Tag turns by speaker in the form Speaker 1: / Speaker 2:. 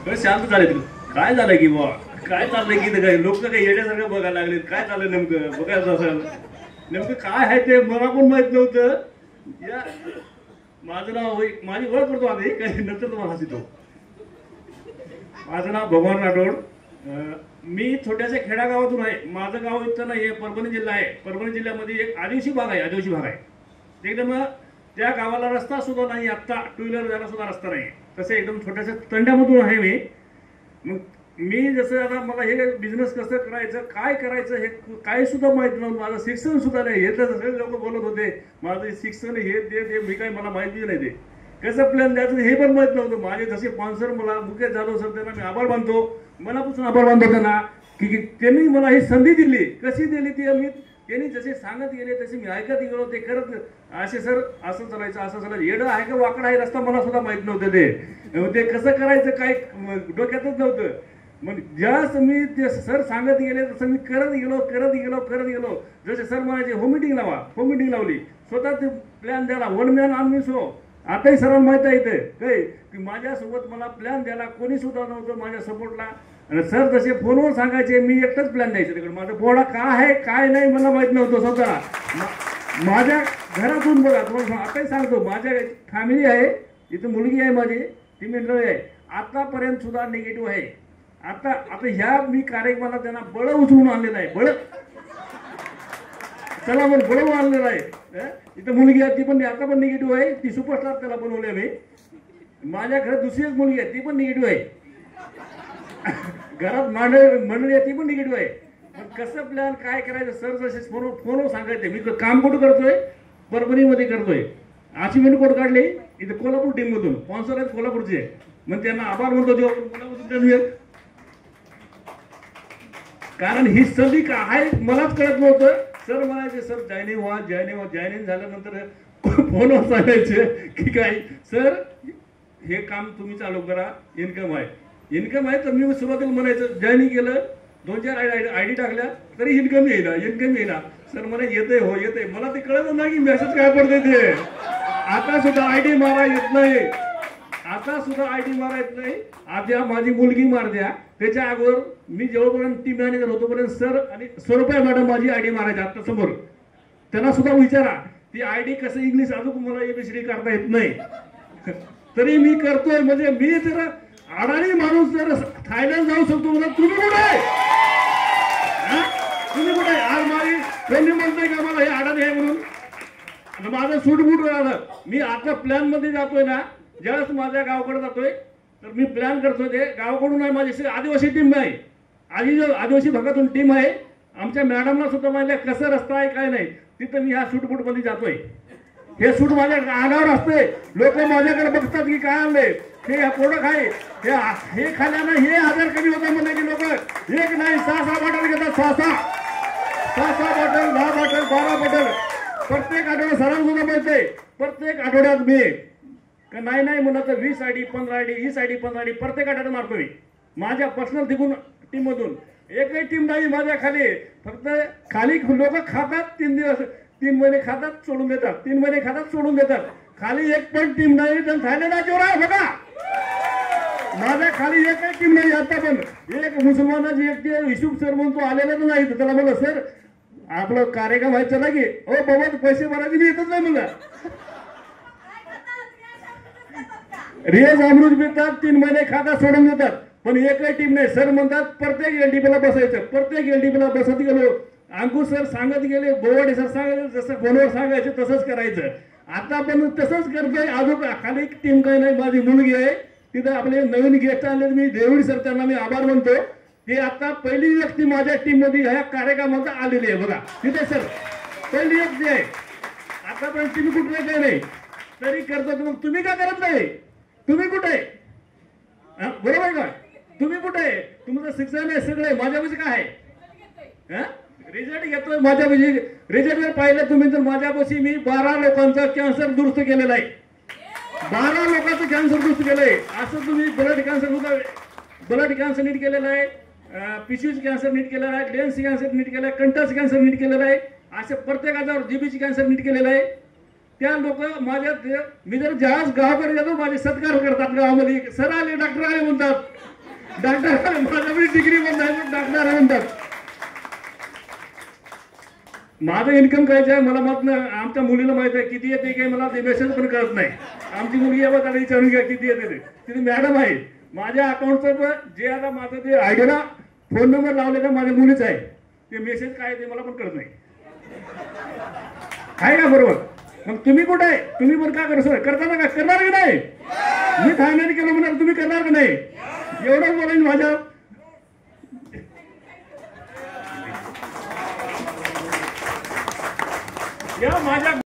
Speaker 1: शांत झाले. काय झालं की बुवा, काय चाललंय की काय लोक काही येण्यासारखं बघायला लागले, काय चाललंय नेमकं बघायचं असेल. नेमकं काय आहे ते मला पण माहित नव्हतं. या माझं नाव, माझी ओळख करतो आधी, काही नंतर तुम्हाला हसितो. माझं नाव भगवान राठोड. मी छोट्याशा खेडागावातून आहे. माझं गाव इथं नाही, परभणी जिल्हा आहे. परभणी जिल्ह्यामध्ये एक आदिवासी भाग आहे, आदिवासी भाग आहे एकदम. त्या गावाला रस्ता सुद्धा नाही, आत्ता टू व्हीलर जायला सुद्धा रस्ता नाही. तसे एकदम छोट्याशा तंड्यामधून आहे मी. मग मी जसं आता मला हे बिझनेस कसं करायचं, काय करायचं हे काही सुद्धा माहित नव्हतं. माझं शिक्षण सुद्धा नाही. हे तर सगळे लोक बोलत होते माझं शिक्षण हे ते मी काही मला माहिती नाही. ते कसं प्लॅन द्यायचं हे पण माहित नव्हतं. माझे जसे स्पॉन्सर मला मुकेश जाधव सर, त्यांना मी आभार मानतो, मनापासून आभार मानतो त्यांना की त्यांनी मला ही संधी दिली. कशी दिली ती मी, त्यांनी जसे सांगत गेले तसे मी ऐकत गेलो. ते करत असे सर असं चालायचं, असं चालायचं. येडं आहे का वाकडा आहे रस्ता मला सुद्धा माहित नव्हतं. ते कसं करायचं काय डोक्यातच नव्हतं. मग ज्यास मी ते सर सांगत गेले तसं मी करत गेलो. जसे सर म्हणायचे होम मिटिंग लावा, होम मिटिंग लावली. स्वतः ते प्लॅन द्यायला, वन मॅन आर्मी शो. आताही सरांना माहित आहे इथे काही की माझ्यासोबत मला प्लॅन द्यायला कोणी सुद्धा नव्हतं माझ्या सपोर्टला. आणि सर जसे फोनवर सांगायचे मी एकटाच प्लॅन द्यायचं तिकडे. माझं पोळा काय आहे काय नाही मला माहित नव्हतं स्वतःला. माझ्या घरातून बघा तुम्हाला आताही सांगतो, माझ्या फॅमिली आहे इथं, मुलगी आहे माझी, ती मंडळी आहे. आतापर्यंत सुद्धा निगेटिव्ह आहे. आता ह्या मी कार्यक्रमाला त्यांना बळ उचलून आणलेलं आहे. बळ चला पण बळवून आणलेलं आहे. इथं मुलगी आहे ती पण आता पण निगेटिव्ह आहे. ती सुपरस्टार त्याला बनवले मी. माझ्या घरात दुसरी एक मुलगी आहे ती पण निगेटिव्ह आहे. घरात मंडळी आहे ती पण निगेटिव्ह आहे. कसं प्लॅन काय करायचं सर जसे फोनवर सांगायचे. मी काम कुठं करतोय, परभणीमध्ये करतोय. अचिव्हमेंट कोड काढले इथे कोल्हापूर टीम मधून, स्पॉन्सर आहेत कोल्हापूरचे. मग त्यांना आभार म्हणतो कोल्हापूर, कारण ही संधी काय मलाच कळत नव्हतं. सर म्हणायचे सर जॉईनिंग व्हा. जॉईनिंग झाल्यानंतर फोनवर सांगायचे की काय सर हे काम तुम्ही चालू करा, इन्कम आहे. तर मी सुरुवातीला म्हणायचं जॉईनिंग केलं, 2-4 आयडी टाकल्या तरी इन्कम येईना. सर म्हणे येते हो येते. मला ते कळत नाही की मेसेज काय पडते ते. आता सुद्धा आयडी मारा येत नाही. आता माझी मुलगी मारद्या. त्याच्या अगोदर मी जेव्हापर्यंत टीम मॅनेजर होतोपर्यंत सर आणि स्वरूपा मॅडम माझी आयडी मारायची. आता समोर त्यांना सुद्धा विचारा ती आयडी कसं इंग्लिश अजून मला एबीसीडी करता येत नाही तरी मी करतोय. म्हणजे मी जर अडाणी माणूस जर थायलंड जाऊ शकतो म्हणजे तुम्ही कुठे आहे? आज माझी कोणी म्हणतोय का मला हे अडाणी आहे म्हणून? माझं सूटबूट झालं. मी आता प्लॅन मध्ये जातोय ना, ज्यावेळेस माझ्या गावाकडे जातोय तर मी प्लॅन करतोय. ते गावाकडून आहे माझी आदिवासी टीम आहे, आदिवासी भागातून टीम आहे. आमच्या मॅडमला सुद्धा माहिती आहे कसं रस्ता आहे काय नाही. तिथं मी ह्या सूटबूट मध्ये जातोय. हे सूट माझ्या अंगावर असते. लोक माझ्याकडे बघतात की काय आणले हे प्रोडक्ट आहे. हे खाल्यानं हे आजार कमी होता म्हणजे की लोक एक नाही 6-6 बॉटल घेतात. 6-6 बॉटल, 10 बॉटल, 12 बॉटल प्रत्येक आठवड्यात. सरांसुद्धा मिळते प्रत्येक आठवड्यात मी का नाही म्हणत तर 20 आयडी 15 आयडी 20 आयडी 15 आयडी प्रत्येक आठवड्यात मारतोय. माझ्या पर्सनल टीम मधून एकही टीम नाही माझ्या खाली. फक्त खाली लोक खातात 3 दिवस, 3 महिने खातात सोडून देतात, 3 महिने खातात सोडून देतात. खाली एक पण टीम नाही. थायलंडाच्यावर आहे बघा. माझ्या खाली एकही टीम नाही. आता पण एक मुसलमानाची एक युसुफ सर म्हणून तो आलेला तर नाही. त्याला म्हणलं सर आपलं कार्यक्रम व्हायचं ना की हो बाबा पैसे भरायचे मी येतच नाही म्हणलं. रियाज अमृत पितात 3 महिने खाता सोडून देतात पण एकही टीम नाही. सर म्हणतात प्रत्येक एलडीपीला बसायचं. प्रत्येक एलडीपीला बसत गेलो. अंकुश सर सांगत गेले, बोवाडे सर सांगायचे, जसं फोनवर सांगायचं तसंच करायचं. आता पण तसंच करतोय. अजून खाली टीम काही नाही. माझी मुलगी आहे तिथं. आपले नवीन गेस्ट आले मी देवडी सर, त्यांना मी आभार मानतो. ते आता पहिली व्यक्ती माझ्या टीम मध्ये ह्या कार्यक्रमात आलेली आहे बघा. तिथे सर पहिली व्यक्ती आहे. आतापर्यंत तुम्ही कुठले काही नाही तरी करतो. मग तुम्ही का करत नाही? तुम्ही कुठे आहे? बरोबर का? तुम्ही कुठे आहे? तुमचं शिक्षण आहे सगळे. माझ्यापाशी काय आहे? रिझल्ट घेतोय माझ्यापाशी. रिझल्ट जर पाहिलं तुम्ही तर माझ्यापाशी मी 12 लोकांचा कॅन्सर दुरुस्त केलेला आहे. 12 लोकांचं कॅन्सर दुरुस्त केलंय. असं तुम्ही ब्लड कॅन्सर नीट केलेलं आहे, पिशवीच कॅन्सर नीट केलेला आहे, लेन्स कॅन्सर नीट केलं आहे, कंठाचं कॅन्सर नीट केलेलं आहे. असे प्रत्येकाच्यावर जीबीची कॅन्सर नीट केलेलं आहे. त्या लोक माझ्या मी जर जहाज गावाकडे जातो माझे सत्कार करतात. गावामध्ये सर आले डॉक्टर आले म्हणतात डॉक्टर माझ्याकडे डिग्री पण नाही पण डॉक्टर म्हणतात. माझं इन्कम करायचं आहे मला मत नाही. आमच्या मुलीला माहित आहे किती येते काही मला ते मेसेज पण कळत नाही. आमची मुलगी आहे त्याला विचारून घ्या किती येते ते. तिथे मॅडम आहे माझ्या अकाउंटचं जे आता माझं ते आयडिया फोन नंबर लावलेला माझ्या मुलीच आहे. ते मेसेज काय ते मला पण कळत नाही. आहे का बरोबर. मग तुम्ही कुठे आहे तुम्ही पण का करू सर करता का करणार की नाही. मी फायनल केलं म्हणाल तुम्ही करणार का नाही. एवढं बोलायचं माझ्या या माझ्या